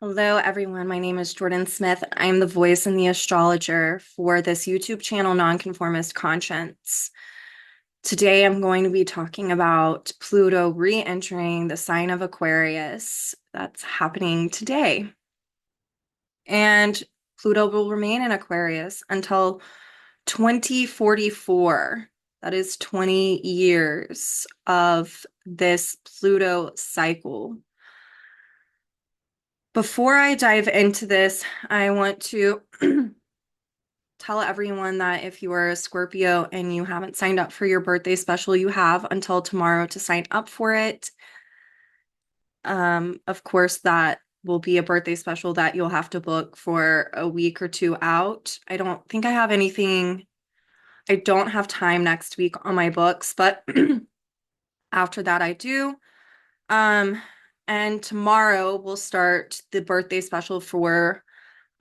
Hello, everyone. My name is Jordyn Smith. I am the voice and the astrologer for this YouTube channel, Nonconformist Conscience. Today, I'm going to be talking about Pluto re-entering the sign of Aquarius. That's happening today. And Pluto will remain in Aquarius until 2044. That is 20 years of this Pluto cycle. Before I dive into this, I want to tell everyone that if you are a Scorpio and you haven't signed up for your birthday special, you have until tomorrow to sign up for it. Of course, that will be a birthday special that you'll have to book for a week or two out. I don't think I have anything, I don't have time next week on my books, but after that I do. Um, and tomorrow we'll start the birthday special for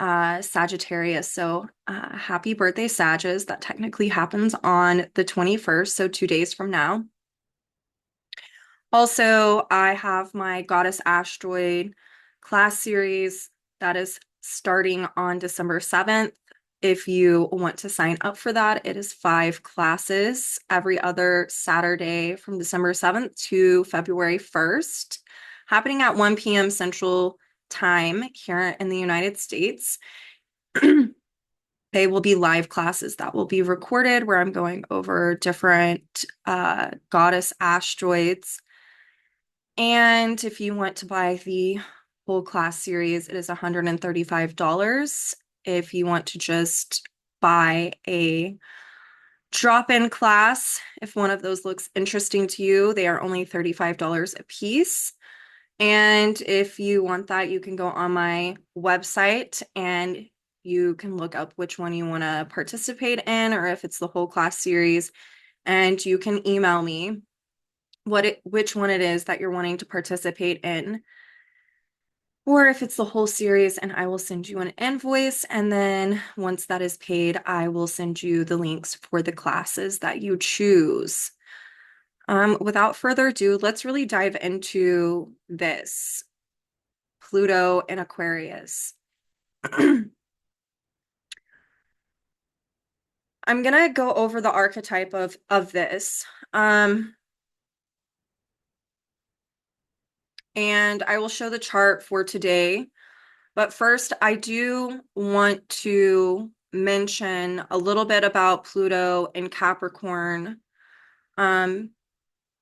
Sagittarius. So happy birthday, Sagittarius. That technically happens on the 21st, so 2 days from now. Also, I have my Goddess Asteroid class series that is starting on December 7th. If you want to sign up for that, it is 5 classes every other Saturday from December 7th to February 1st, happening at 1 p.m. Central Time here in the United States. They will be live classes that will be recorded where I'm going over different goddess asteroids. And if you want to buy the whole class series, it is $135. If you want to just buy a drop-in class, if one of those looks interesting to you, they are only $35 a piece. And if you want that, you can go on my website and you can look up which one you want to participate in, or if it's the whole class series, and you can email me which one it is that you're wanting to participate in, or if it's the whole series, and I will send you an invoice. And then once that is paid, I will send you the links for the classes that you choose. Without further ado, let's really dive into this Pluto and Aquarius. I'm gonna go over the archetype of this. And I will show the chart for today. But first, I do want to mention a little bit about Pluto and Capricorn,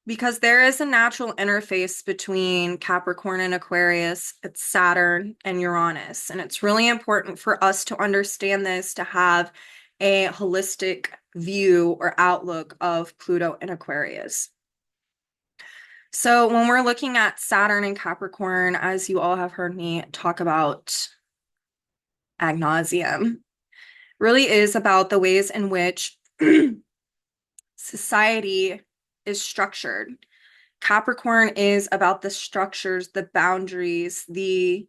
because there is a natural interface between Capricorn and Aquarius. It's Saturn and Uranus. And it's really important for us to understand this to have a holistic view or outlook of Pluto and Aquarius. So when we're looking at Saturn and Capricorn, as you all have heard me talk about ad nauseum, really is about the ways in which society is structured. Capricorn is about the structures, the boundaries, the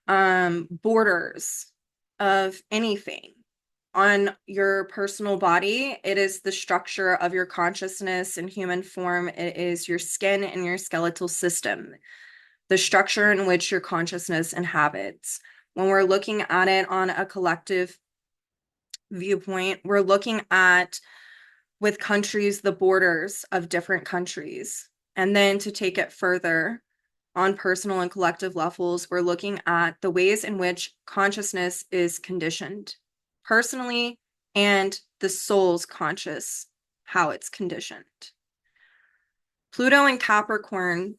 borders of anything. On your personal body, it is the structure of your consciousness in human form. It is your skin and your skeletal system, the structure in which your consciousness inhabits. When we're looking at it on a collective viewpoint, we're looking at, with countries, the borders of different countries. And then to take it further, on personal and collective levels, we're looking at the ways in which consciousness is conditioned personally and the soul's conscious, how it's conditioned. Pluto and Capricorn,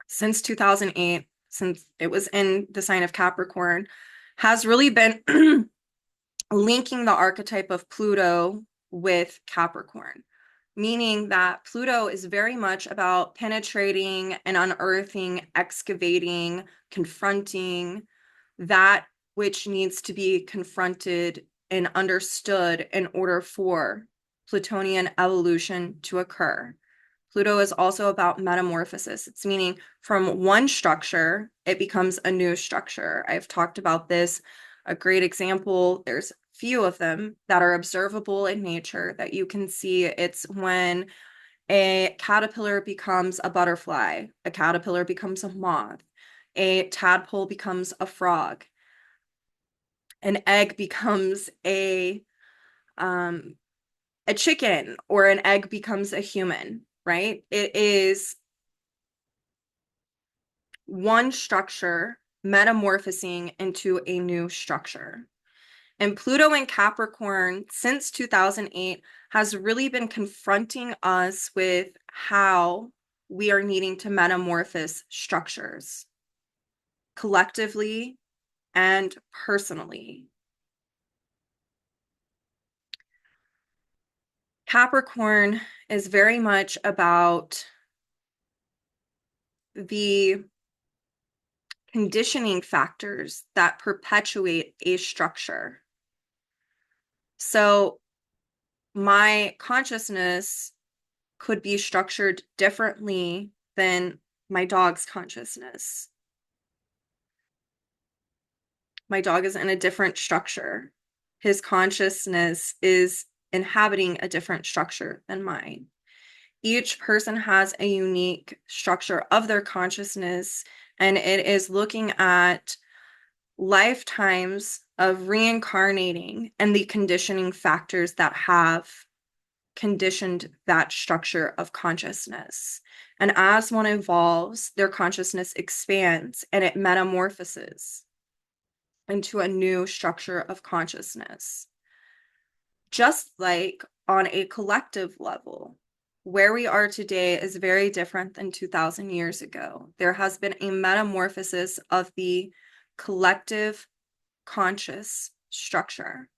since 2008, since it was in the sign of Capricorn, has really been linking the archetype of Pluto with Capricorn, meaning that Pluto is very much about penetrating and unearthing, excavating, confronting that which needs to be confronted and understood in order for Plutonian evolution to occur. Pluto is also about metamorphosis. It's meaning from one structure, it becomes a new structure. I've talked about this. A great example, there's few of them that are observable in nature that you can see. It's when a caterpillar becomes a butterfly, a caterpillar becomes a moth. A tadpole becomes a frog. An egg becomes a chicken, or an egg becomes a human, right? It is one structure metamorphosing into a new structure. And Pluto and Capricorn since 2008 has really been confronting us with how we are needing to metamorphose structures collectively and personally. Capricorn is very much about the conditioning factors that perpetuate a structure. So my consciousness could be structured differently than my dog's consciousness. My dog is in a different structure. His consciousness is inhabiting a different structure than mine. Each person has a unique structure of their consciousness, and it is looking at lifetimes of reincarnating and the conditioning factors that have conditioned that structure of consciousness. And as one evolves, their consciousness expands and it metamorphoses into a new structure of consciousness. Just like on a collective level, where we are today is very different than 2000 years ago. There has been a metamorphosis of the collective conscious structure.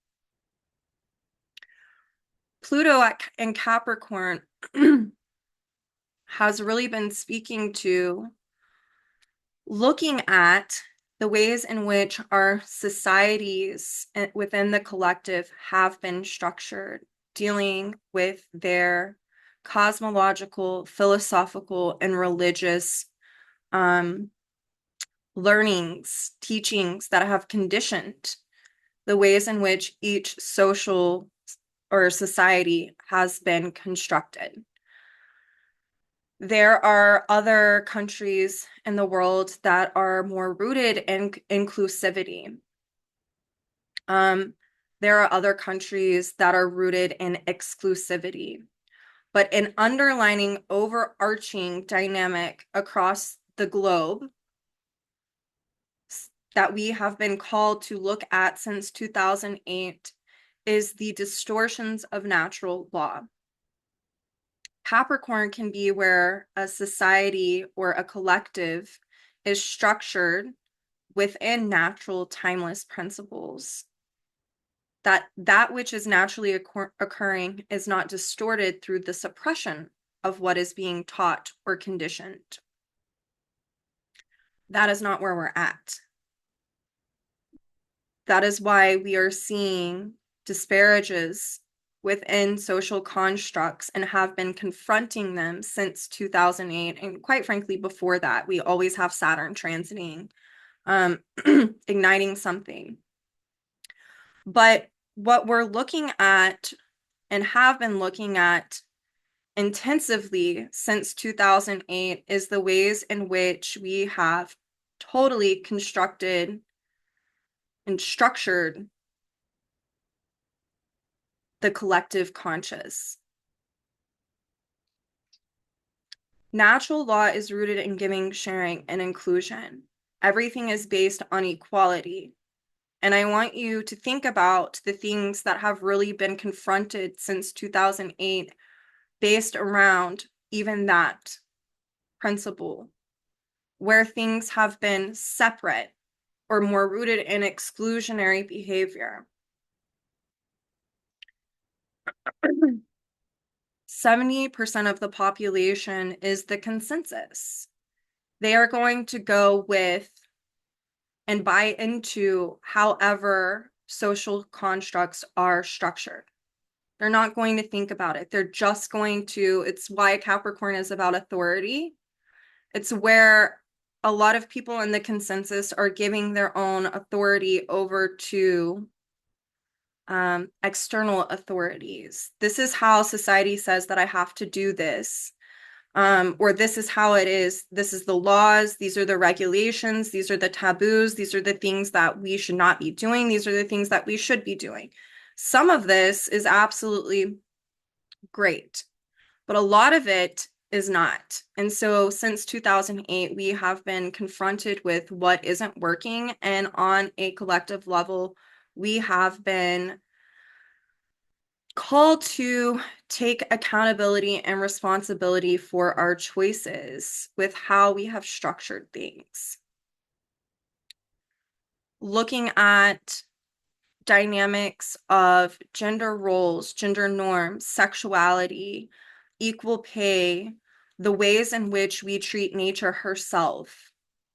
Pluto in Capricorn has really been speaking to looking at the ways in which our societies within the collective have been structured, dealing with their cosmological, philosophical, and religious learnings, teachings that have conditioned the ways in which each social or society has been constructed. There are other countries in the world that are more rooted in inclusivity. There are other countries that are rooted in exclusivity. But an underlining, overarching dynamic across the globe that we have been called to look at since 2008 is the distortions of natural law. Capricorn can be where a society or a collective is structured within natural timeless principles. That which is naturally occurring is not distorted through the suppression of what is being taught or conditioned. That is not where we're at. That is why we are seeing disparages within social constructs and have been confronting them since 2008. And quite frankly, before that, we always have Saturn transiting, igniting something. But what we're looking at and have been looking at intensively since 2008 is the ways in which we have totally constructed and structured the collective conscious. Natural law is rooted in giving, sharing, and inclusion. Everything is based on equality. And I want you to think about the things that have really been confronted since 2008 based around even that principle, where things have been separate or more rooted in exclusionary behavior. 70% of the population is the consensus. They are going to go with and buy into however social constructs are structured. They're not going to think about it. They're just going to, it's why Capricorn is about authority. It's where a lot of people in the consensus are giving their own authority over to external authorities. This is how society says that I have to do this. or this is how it is. This is the laws. These are the regulations. These are the taboos. These are the things that we should not be doing. These are the things that we should be doing. Some of this is absolutely great, but a lot of it is not. And so since 2008, we have been confronted with what isn't working. And on a collective level, we have been called to take accountability and responsibility for our choices with how we have structured things. Looking at dynamics of gender roles, gender norms, sexuality, equal pay, the ways in which we treat nature herself.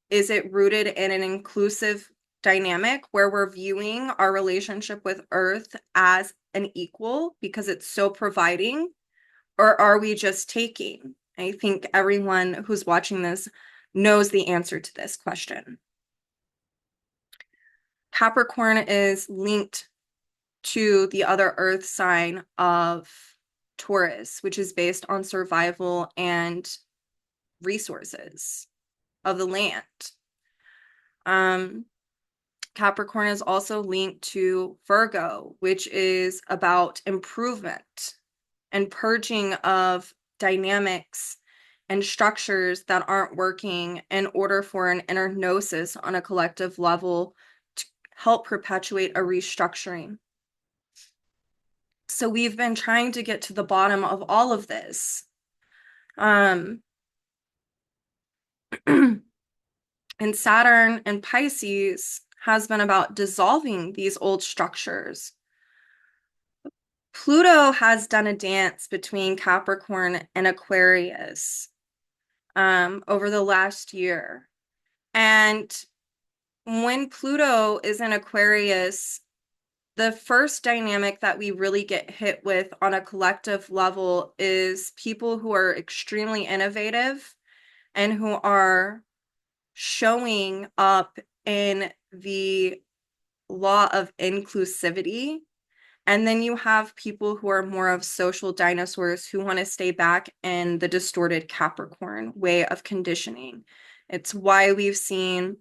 Is it rooted in an inclusive dynamic where we're viewing our relationship with Earth as an equal because it's so providing? Or are we just taking? I think everyone who's watching this knows the answer to this question. Capricorn is linked to the other Earth sign of Taurus, which is based on survival and resources of the land. Capricorn is also linked to Virgo, which is about improvement and purging of dynamics and structures that aren't working in order for an inner gnosis on a collective level to help perpetuate a restructuring. So we've been trying to get to the bottom of all of this. And Saturn and Pisces has been about dissolving these old structures. Pluto has done a dance between Capricorn and Aquarius over the last year. And when Pluto is in Aquarius, the first dynamic that we really get hit with on a collective level is people who are extremely innovative and who are showing up in the law of inclusivity. And then you have people who are more of social dinosaurs who want to stay back in the distorted Capricorn way of conditioning. It's why we've seen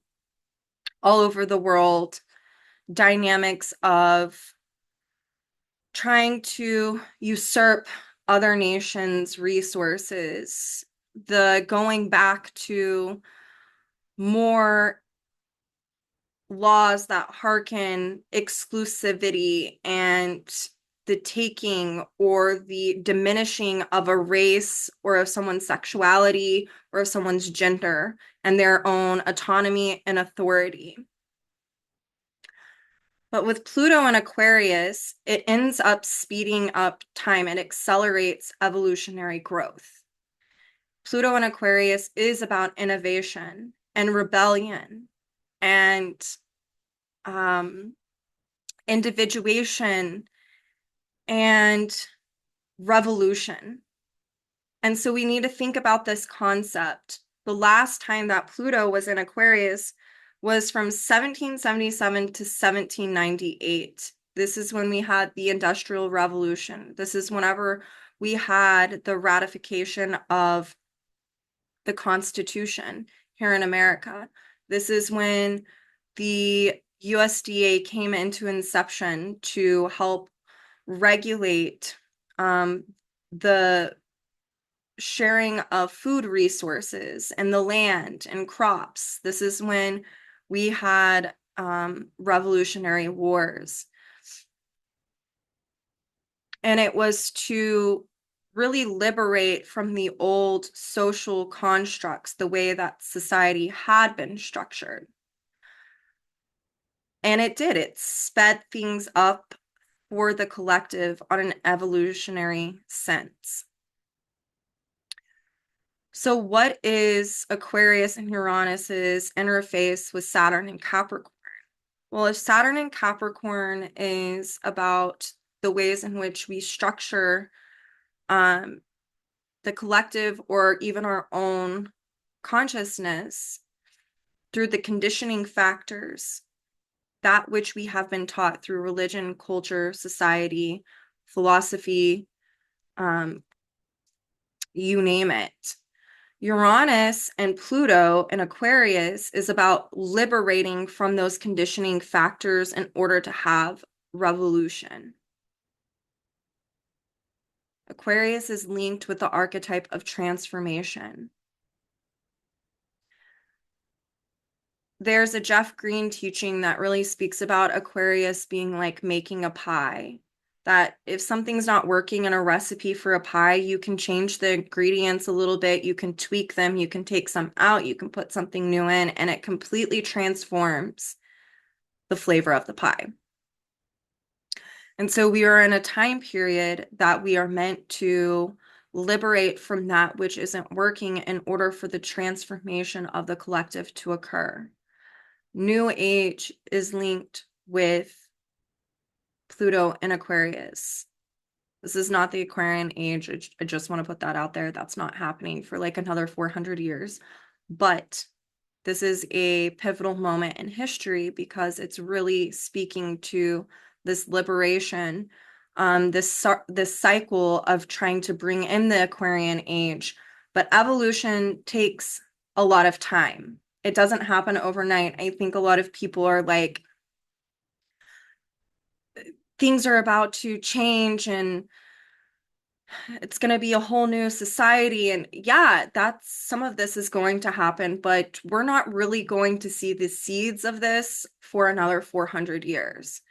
all over the world dynamics of trying to usurp other nations' resources, the going back to more laws that hearken exclusivity and the taking or the diminishing of a race or of someone's sexuality or of someone's gender and their own autonomy and authority. But with Pluto and Aquarius, it ends up speeding up time. It accelerates evolutionary growth. Pluto and Aquarius is about innovation and rebellion and individuation and revolution. And so we need to think about this concept. The last time that Pluto was in Aquarius was from 1777 to 1798. This is when we had the Industrial Revolution. This is whenever we had the ratification of the Constitution here in America. This is when the USDA came into inception to help regulate the sharing of food resources and the land and crops. This is when we had revolutionary wars. And it was to really liberate from the old social constructs, the way that society had been structured. And it did. It sped things up for the collective on an evolutionary sense. So what is Aquarius and Uranus's interface with Saturn and Capricorn? Well, if Saturn and Capricorn is about the ways in which we structure the collective or even our own consciousness through the conditioning factors, that which we have been taught through religion, culture, society, philosophy, you name it. Uranus and Pluto in Aquarius is about liberating from those conditioning factors in order to have revolution. Aquarius is linked with the archetype of transformation. There's a Jeff Green teaching that really speaks about Aquarius being like making a pie. That if something's not working in a recipe for a pie, you can change the ingredients a little bit, you can tweak them, you can take some out, you can put something new in, and it completely transforms the flavor of the pie. And so we are in a time period that we are meant to liberate from that which isn't working in order for the transformation of the collective to occur. New Age is linked with Pluto and Aquarius. This is not the Aquarian age. I just want to put that out there. That's not happening for like another 400 years. But this is a pivotal moment in history because it's really speaking to this liberation, this cycle of trying to bring in the Aquarian age. But evolution takes a lot of time. It doesn't happen overnight. I think a lot of people are like, things are about to change and it's going to be a whole new society. And yeah, that's some of this is going to happen, but we're not really going to see the seeds of this for another 400 years.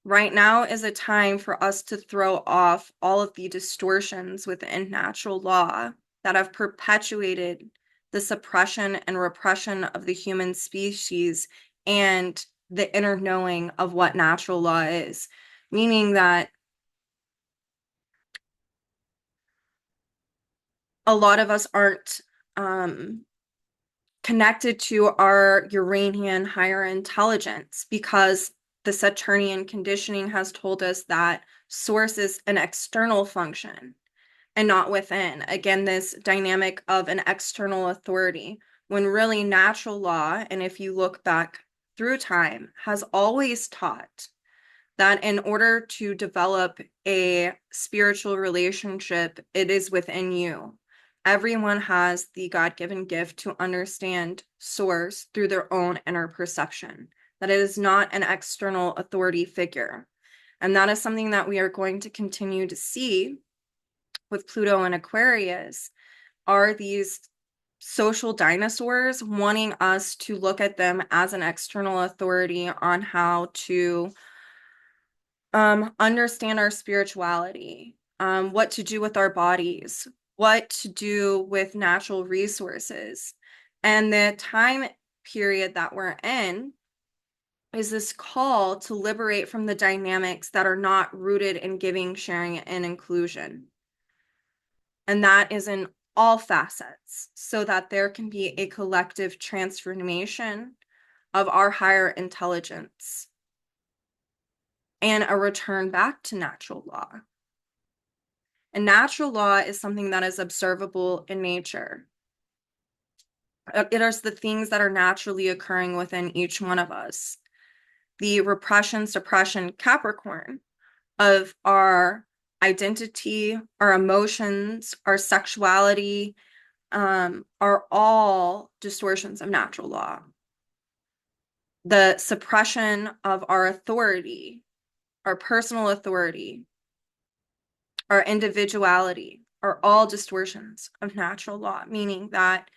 Right now is a time for us to throw off all of the distortions within natural law that have perpetuated the suppression and repression of the human species and the inner knowing of what natural law is, meaning that a lot of us aren't connected to our Uranian higher intelligence because the Saturnian conditioning has told us that source is an external function and not within. Again, this dynamic of an external authority, when really natural law, and if you look back through time, has always taught that in order to develop a spiritual relationship, it is within you. Everyone has the God-given gift to understand source through their own inner perception, that it is not an external authority figure. And that is something that we are going to continue to see with Pluto and Aquarius, are these social dinosaurs wanting us to look at them as an external authority on how to understand our spirituality, what to do with our bodies, what to do with natural resources. And the time period that we're in is this call to liberate from the dynamics that are not rooted in giving, sharing, and inclusion. And that is in all facets, so that there can be a collective transformation of our higher intelligence and a return back to natural law. And natural law is something that is observable in nature. It is the things that are naturally occurring within each one of us. The repression, suppression, Capricorn of our identity, our emotions, our sexuality, are all distortions of natural law. The suppression of our authority, our personal authority, our individuality are all distortions of natural law, meaning that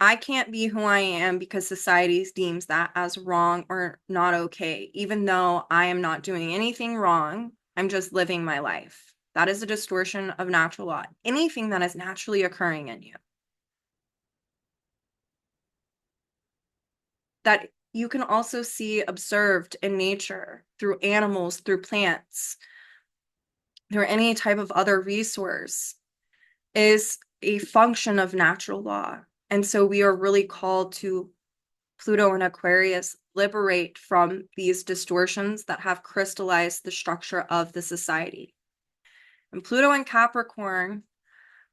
I can't be who I am because society deems that as wrong or not okay, even though I am not doing anything wrong. I'm just living my life. That is a distortion of natural law. Anything that is naturally occurring in you, that you can also see observed in nature through animals, through plants, through any type of other resource, is a function of natural law. And so we are really called to, Pluto and Aquarius, liberate from these distortions that have crystallized the structure of the society. And Pluto and Capricorn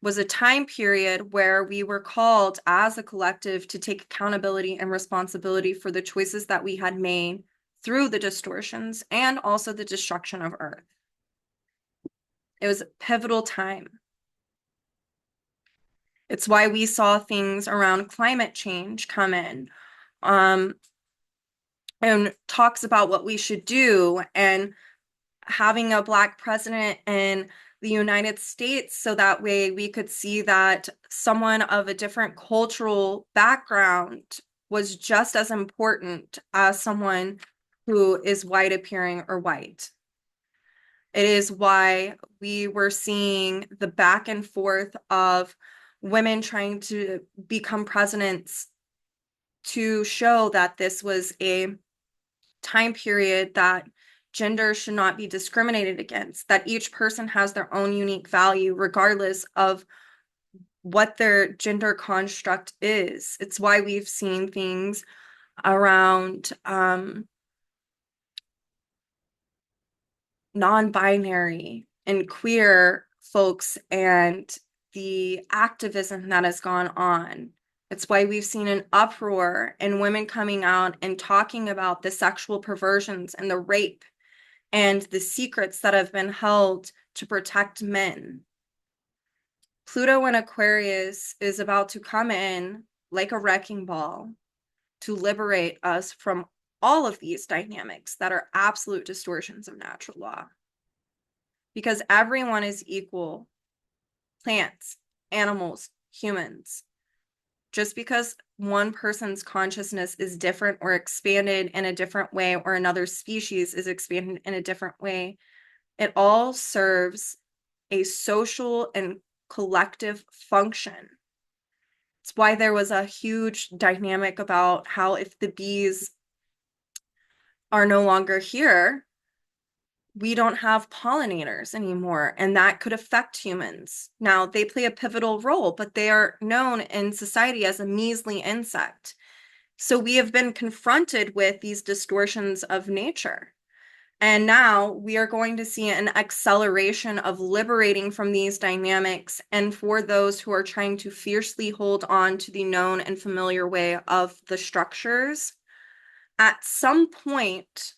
was a time period where we were called as a collective to take accountability and responsibility for the choices that we had made through the distortions and also the destruction of Earth. It was a pivotal time. It's why we saw things around climate change come in, um, and talks about what we should do, and having a Black president in the United States, so that way we could see that someone of a different cultural background was just as important as someone who is white appearing or white. It is why we were seeing the back and forth of women trying to become presidents, to show that this was a time period that gender should not be discriminated against, that each person has their own unique value regardless of what their gender construct is. It's why we've seen things around non-binary and queer folks and the activism that has gone on. It's why we've seen an uproar and women coming out and talking about the sexual perversions and the rape and the secrets that have been held to protect men. Pluto in Aquarius is about to come in like a wrecking ball to liberate us from all of these dynamics that are absolute distortions of natural law. Because everyone is equal, plants, animals, humans. Just because one person's consciousness is different or expanded in a different way, or another species is expanded in a different way, it all serves a social and collective function. It's why there was a huge dynamic about how if the bees are no longer here, we don't have pollinators anymore, and that could affect humans. Now, they play a pivotal role, but they are known in society as a measly insect. So we have been confronted with these distortions of nature. And now we are going to see an acceleration of liberating from these dynamics. And for those who are trying to fiercely hold on to the known and familiar way of the structures, at some point,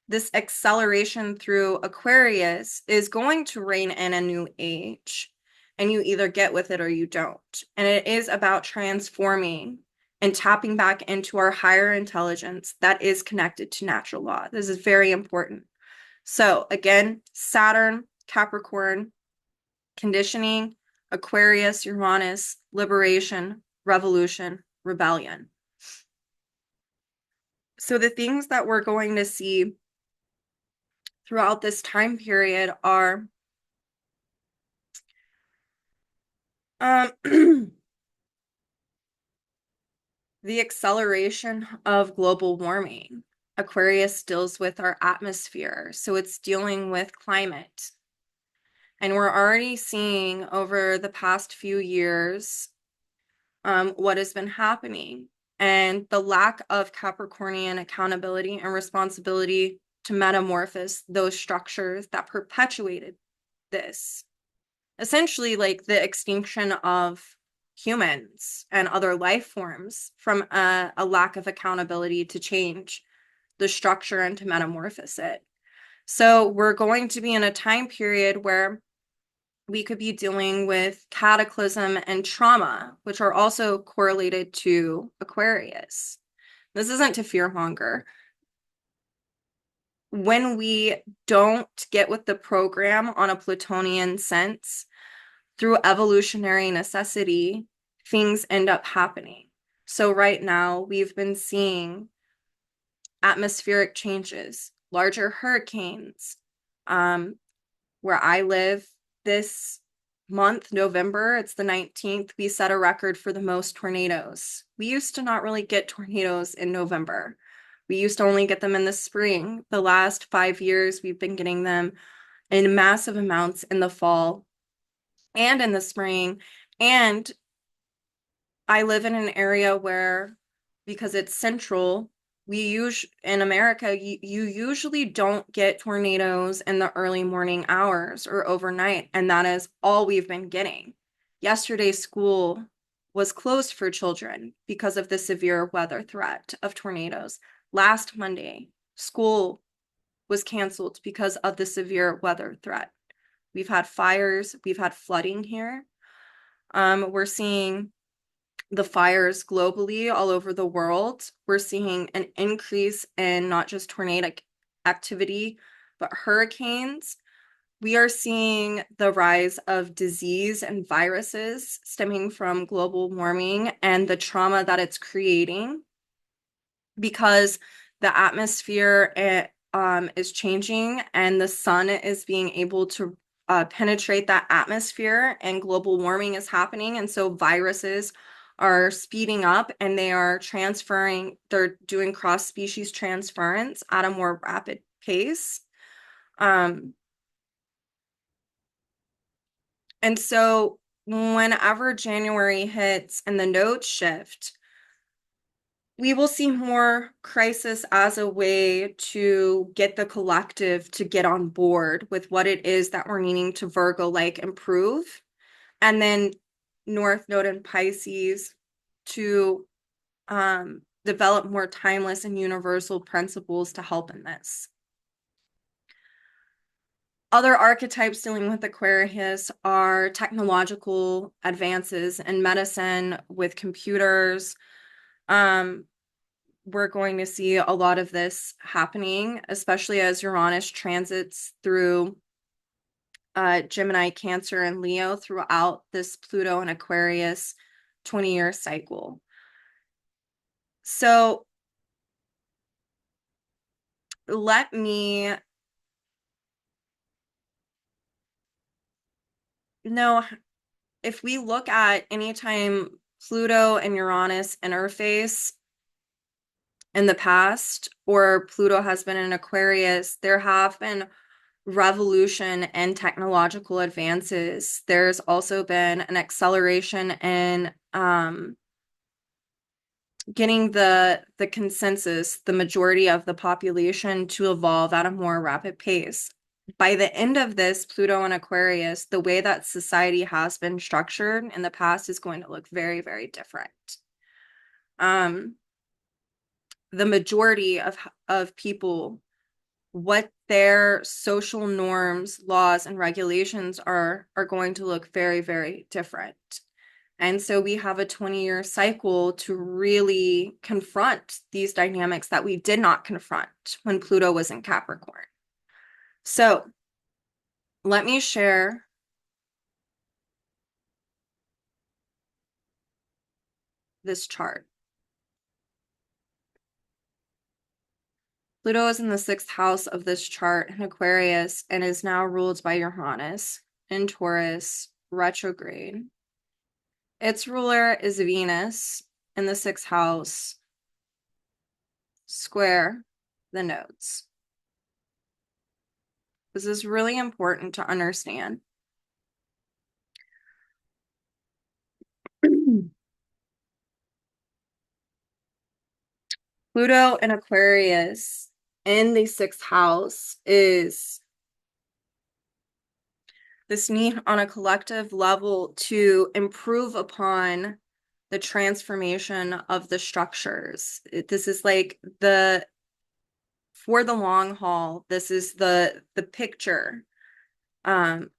this acceleration through Aquarius is going to reign in a new age, and you either get with it or you don't. And it is about transforming and tapping back into our higher intelligence that is connected to natural law. This is very important. So again, Saturn, Capricorn, conditioning, Aquarius, Uranus, liberation, revolution, rebellion. So the things that we're going to see throughout this time period are the acceleration of global warming. Aquarius deals with our atmosphere, so it's dealing with climate. And we're already seeing over the past few years what has been happening, and the lack of Capricornian accountability and responsibility to metamorphose those structures that perpetuated this. Essentially, like the extinction of humans and other life forms from a lack of accountability to change the structure and to metamorphose it. So we're going to be in a time period where we could be dealing with cataclysm and trauma, which are also correlated to Aquarius. This isn't to fearmonger. When we don't get with the program on a Plutonian sense, through evolutionary necessity, things end up happening. So right now, we've been seeing atmospheric changes, larger hurricanes. Where I live this month, November, it's the 19th, we set a record for the most tornadoes. We used to not really get tornadoes in November. We used to only get them in the spring. The last 5 years, we've been getting them in massive amounts in the fall and in the spring. And I live in an area where, because it's central, in America, you usually don't get tornadoes in the early morning hours or overnight, and that is all we've been getting. Yesterday, school was closed for children because of the severe weather threat of tornadoes. Last Monday, school was canceled because of the severe weather threat. We've had fires, we've had flooding here. We're seeing the fires globally all over the world. We're seeing an increase in not just tornadic activity, but hurricanes. We are seeing the rise of disease and viruses stemming from global warming and the trauma that it's creating because the atmosphere is changing and the sun is being able to penetrate that atmosphere and global warming is happening. And so viruses are speeding up and they are transferring, they're doing cross-species transference at a more rapid pace. And so whenever January hits and the nodes shift, we will see more crisis as a way to get the collective to get on board with what it is that we're needing to Virgo-like improve. And then North Node in Pisces to develop more timeless and universal principles to help in this. Other archetypes dealing with Aquarius are technological advances in medicine with computers. We're going to see a lot of this happening, especially as Uranus transits through Gemini, Cancer, and Leo throughout this Pluto and Aquarius 20-year cycle. So let me know if we look at anytime Pluto and Uranus interface in the past, or Pluto has been in Aquarius, there have been revolution and technological advances. There's also been an acceleration in getting the consensus, the majority of the population to evolve at a more rapid pace. By the end of this, Pluto and Aquarius, the way that society has been structured in the past is going to look very, very different. The majority of people, what their social norms, laws, and regulations are going to look very, very different. And so we have a 20-year cycle to really confront these dynamics that we did not confront when Pluto was in Capricorn. So let me share this chart. Pluto is in the 6th house of this chart in Aquarius and is now ruled by Uranus in Taurus retrograde. Its ruler is Venus in the 6th house, square the nodes. This is really important to understand. Pluto and Aquarius in the 6th house is this need on a collective level to improve upon the transformation of the structures. This is like for the long haul, this is the picture. It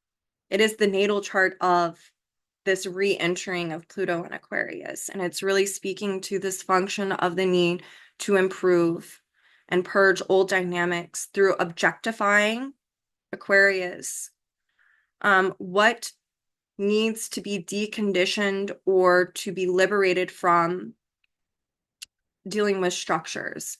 is the natal chart of this re-entering of Pluto and Aquarius. And it's really speaking to this function of the need to improve and purge old dynamics through objectifying Aquarius. What needs to be deconditioned or to be liberated from dealing with structures.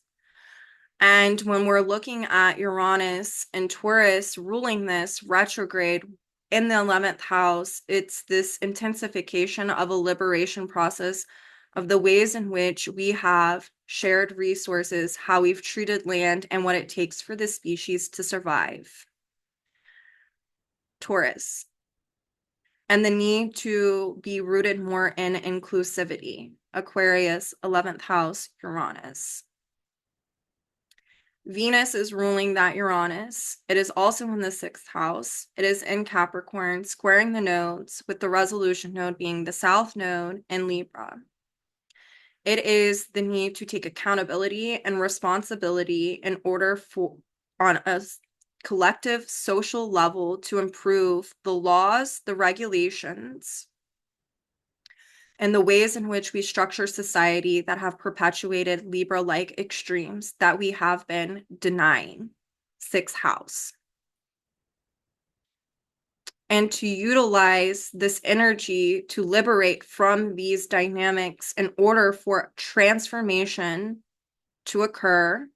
And when we're looking at Uranus and Taurus ruling this retrograde in the 11th house, it's this intensification of a liberation process of the ways in which we have shared resources, how we've treated land, and what it takes for the species to survive. Taurus. And the need to be rooted more in inclusivity. Aquarius, 11th house, Uranus. Venus is ruling that Uranus. It is also in the 6th house. It is in Capricorn, squaring the nodes, with the resolution node being the South node in Libra. It is the need to take accountability and responsibility in order for, on a collective social level, to improve the laws, the regulations, and the ways in which we structure society that have perpetuated Libra-like extremes that we have been denying. 6th house. And to utilize this energy to liberate from these dynamics in order for transformation to occur,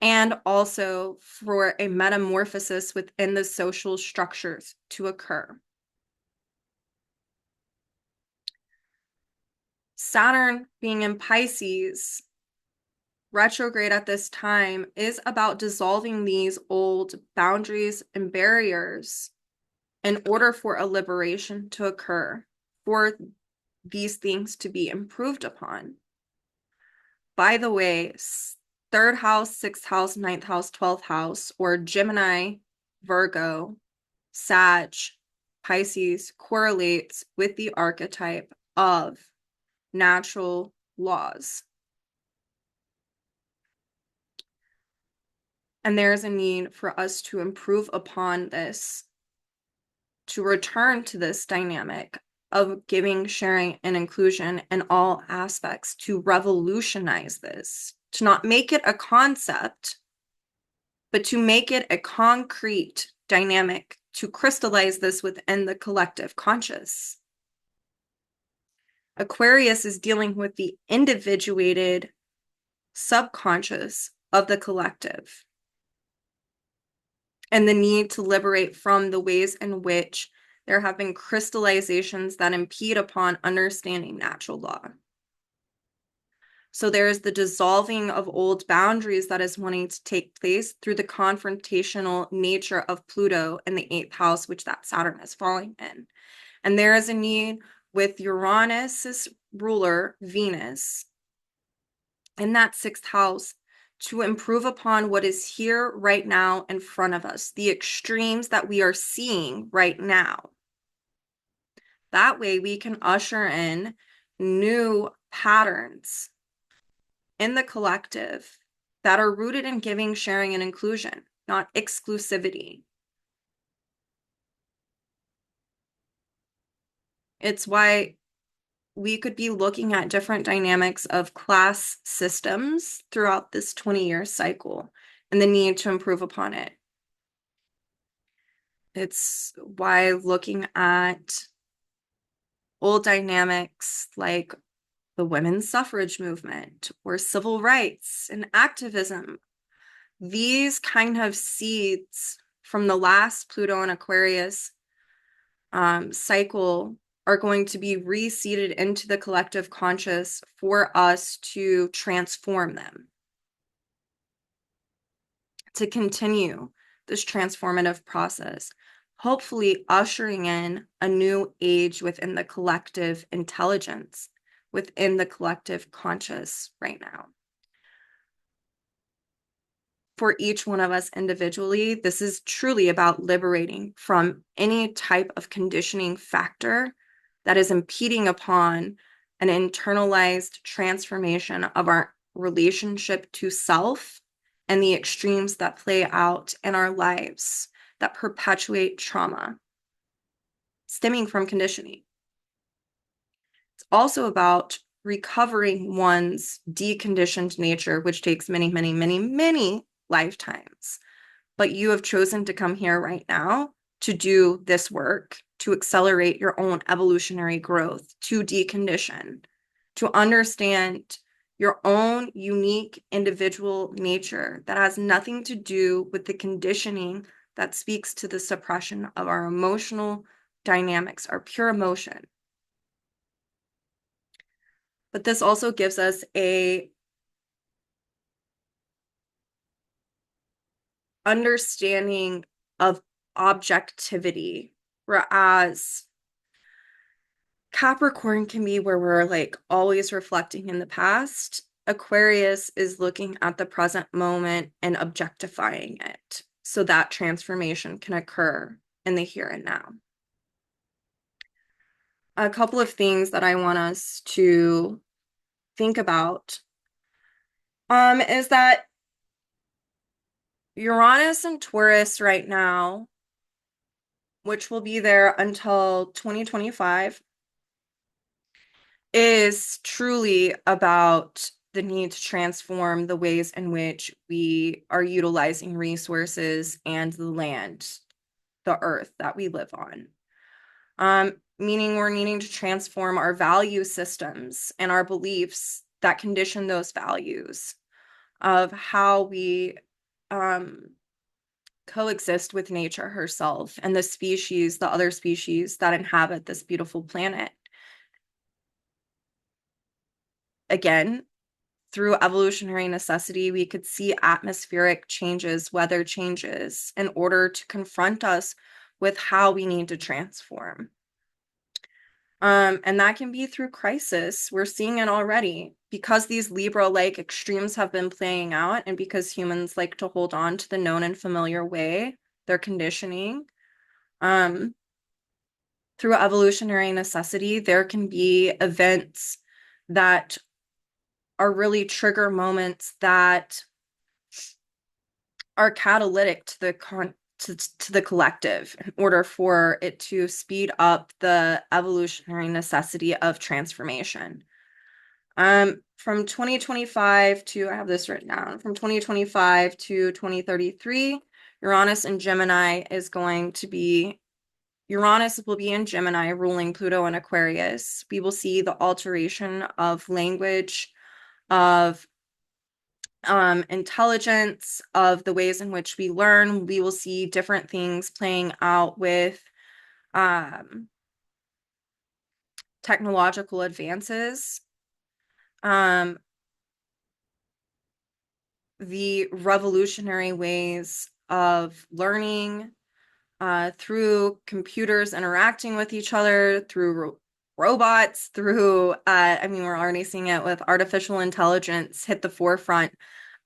and also for a metamorphosis within the social structures to occur. Saturn being in Pisces, retrograde at this time, is about dissolving these old boundaries and barriers in order for a liberation to occur, for these things to be improved upon. By the way, 3rd house, 6th house, 9th house, 12th house, or Gemini, Virgo, Sag, Pisces correlates with the archetype of natural laws. And there's a need for us to improve upon this, to return to this dynamic of giving, sharing, and inclusion in all aspects, to revolutionize this, to not make it a concept, but to make it a concrete dynamic, to crystallize this within the collective conscious. Aquarius is dealing with the individuated subconscious of the collective and the need to liberate from the ways in which there have been crystallizations that impede upon understanding natural law. So there is the dissolving of old boundaries that is wanting to take place through the confrontational nature of Pluto in the 8th house, which that Saturn is falling in. And there is a need with Uranus's ruler, Venus, in that 6th house to improve upon what is here right now in front of us, the extremes that we are seeing right now. That way we can usher in new patterns in the collective that are rooted in giving, sharing, and inclusion, not exclusivity. It's why we could be looking at different dynamics of class systems throughout this 20-year cycle and the need to improve upon it. It's why looking at old dynamics like the women's suffrage movement or civil rights and activism, these kind of seeds from the last Pluto and Aquarius cycle are going to be reseeded into the collective conscious for us to transform them, to continue this transformative process, hopefully ushering in a new age within the collective intelligence, within the collective conscious right now. For each one of us individually, this is truly about liberating from any type of conditioning factor that is impeding upon an internalized transformation of our relationship to self and the extremes that play out in our lives that perpetuate trauma stemming from conditioning. It's also about recovering one's deconditioned nature, which takes many, many, many, many lifetimes. But you have chosen to come here right now to do this work, to accelerate your own evolutionary growth, to decondition, to understand your own unique individual nature that has nothing to do with the conditioning that speaks to the suppression of our emotional dynamics, our pure emotion. But this also gives us a understanding of objectivity, whereas Capricorn can be where we're like always reflecting in the past. Aquarius is looking at the present moment and objectifying it so that transformation can occur in the here and now. A couple of things that I want us to think about is that Uranus and Taurus right now, which will be there until 2025, is truly about the need to transform the ways in which we are utilizing resources and the land, the earth that we live on. Meaning we're needing to transform our value systems and our beliefs that condition those values of how we coexist with nature herself and the other species that inhabit this beautiful planet. Again, through evolutionary necessity, we could see atmospheric changes, weather changes, in order to confront us with how we need to transform. And that can be through crisis. We're seeing it already because these Libra-like extremes have been playing out, and because humans like to hold on to the known and familiar way, their conditioning. Through evolutionary necessity, there can be events that are really trigger moments that are catalytic to the collective in order for it to speed up the evolutionary necessity of transformation. From 2025 to, I have this written down, from 2025 to 2033, Uranus and Gemini is going to be, Uranus will be in Gemini, ruling Pluto and Aquarius. We will see the alteration of language, of intelligence, of the ways in which we learn. We will see different things playing out with technological advances. The revolutionary ways of learning through computers interacting with each other, through robots, through, I mean, we're already seeing it with artificial intelligence hit the forefront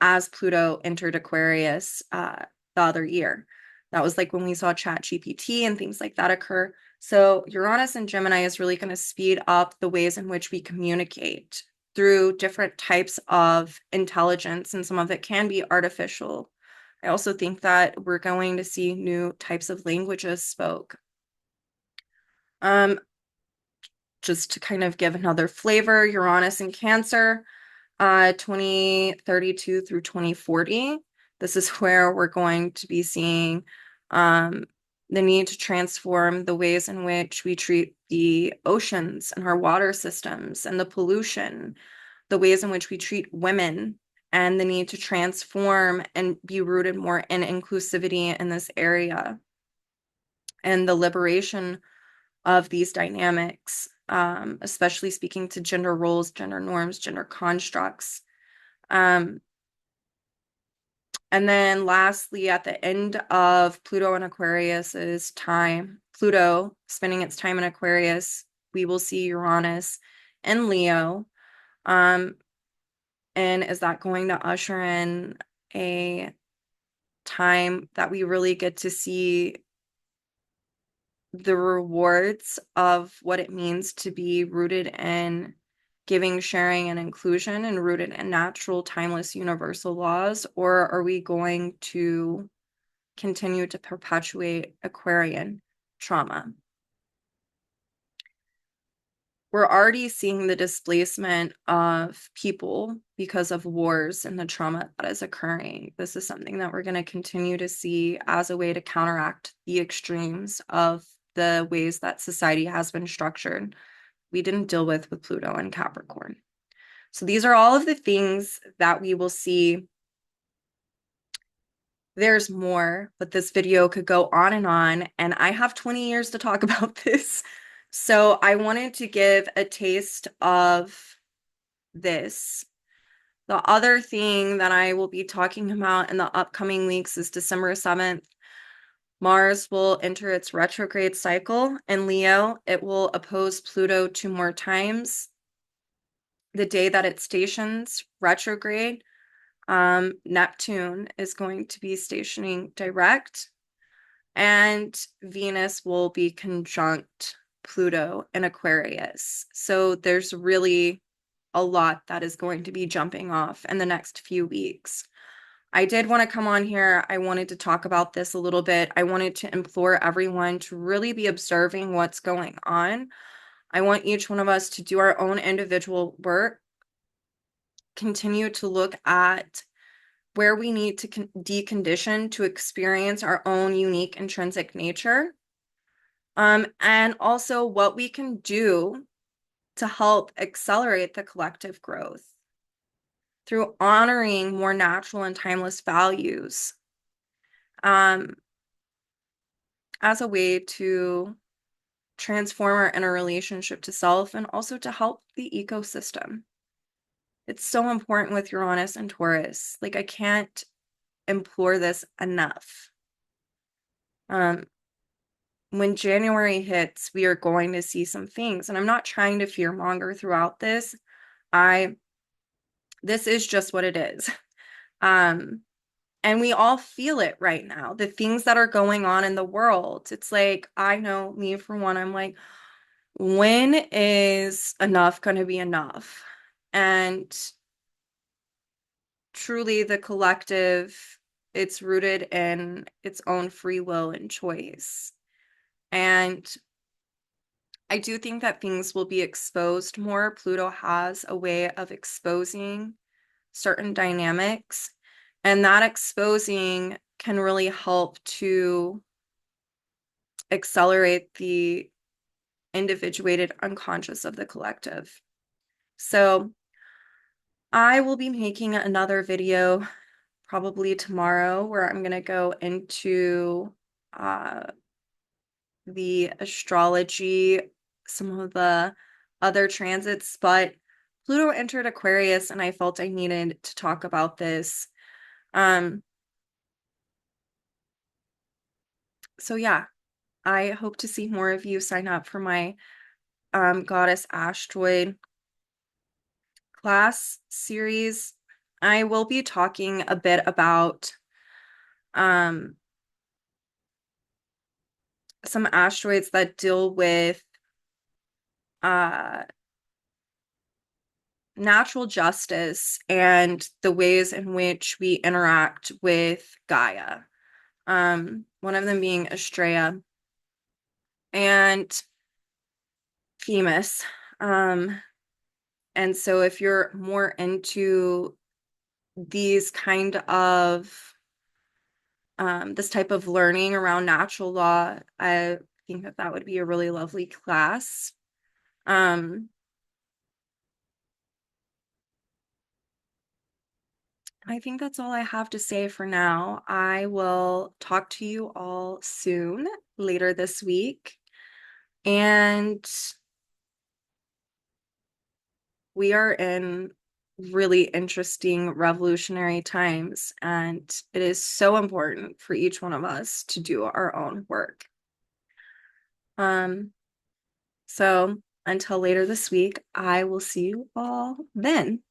as Pluto entered Aquarius the other year. That was like when we saw ChatGPT and things like that occur. So Uranus and Gemini is really going to speed up the ways in which we communicate through different types of intelligence, and some of it can be artificial. I also think that we're going to see new types of languages spoke. Just to kind of give another flavor, Uranus in Cancer, 2032 through 2040. This is where we're going to be seeing the need to transform the ways in which we treat the oceans and our water systems and the pollution, the ways in which we treat women, and the need to transform and be rooted more in inclusivity in this area and the liberation of these dynamics, especially speaking to gender roles, gender norms, gender constructs. And then lastly, at the end of Pluto and Aquarius's time, Pluto spending its time in Aquarius, we will see Uranus and Leo. And is that going to usher in a time that we really get to see the rewards of what it means to be rooted in giving, sharing, and inclusion, and rooted in natural, timeless, universal laws? Or are we going to continue to perpetuate Aquarian trauma? We're already seeing the displacement of people because of wars and the trauma that is occurring. This is something that we're going to continue to see as a way to counteract the extremes of the ways that society has been structured. We didn't deal with Pluto and Capricorn. So these are all of the things that we will see. There's more, but this video could go on, and I have 20 years to talk about this. So I wanted to give a taste of this. The other thing that I will be talking about in the upcoming weeks is December 7th. Mars will enter its retrograde cycle in Leo. It will oppose Pluto 2 more times. The day that it stations retrograde, Neptune is going to be stationing direct, and Venus will be conjunct Pluto in Aquarius. So there's really a lot that is going to be jumping off in the next few weeks. I did want to come on here. I wanted to talk about this a little bit. I wanted to implore everyone to really be observing what's going on. I want each one of us to do our own individual work, continue to look at where we need to decondition to experience our own unique intrinsic nature, and also what we can do to help accelerate the collective growth through honoring more natural and timeless values, as a way to transform our inner relationship to self and also to help the ecosystem. It's so important with Uranus and Taurus. Like, I can't implore this enough. When January hits, we are going to see some things, and I'm not trying to fearmonger throughout this. This is just what it is. And we all feel it right now. The things that are going on in the world. It's like, I know me for one, I'm like, when is enough going to be enough? And truly, the collective, it's rooted in its own free will and choice. And I do think that things will be exposed more. Pluto has a way of exposing certain dynamics, and that exposing can really help to accelerate the individuated unconscious of the collective. So I will be making another video probably tomorrow where I'm going to go into the astrology, some of the other transits, but Pluto entered Aquarius and I felt I needed to talk about this. So yeah, I hope to see more of you sign up for my Goddess Asteroid class series. I will be talking a bit about some asteroids that deal with natural justice and the ways in which we interact with Gaia. One of them being Estrella and Themis. And so if you're more into these kind of this type of learning around natural law, I think that that would be a really lovely class. I think that's all I have to say for now. I will talk to you all soon, later this week. And we are in really interesting, revolutionary times, and it is so important for each one of us to do our own work. So until later this week, I will see you all then.